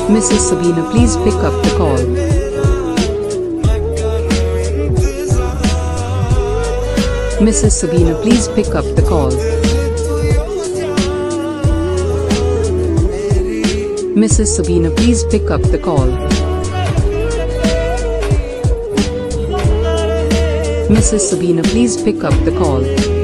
Mrs. Sabina, please pick up the call. Mrs. Sabina, please pick up the call. Mrs. Sabina, please pick up the call. Mrs. Sabina, please pick up the call.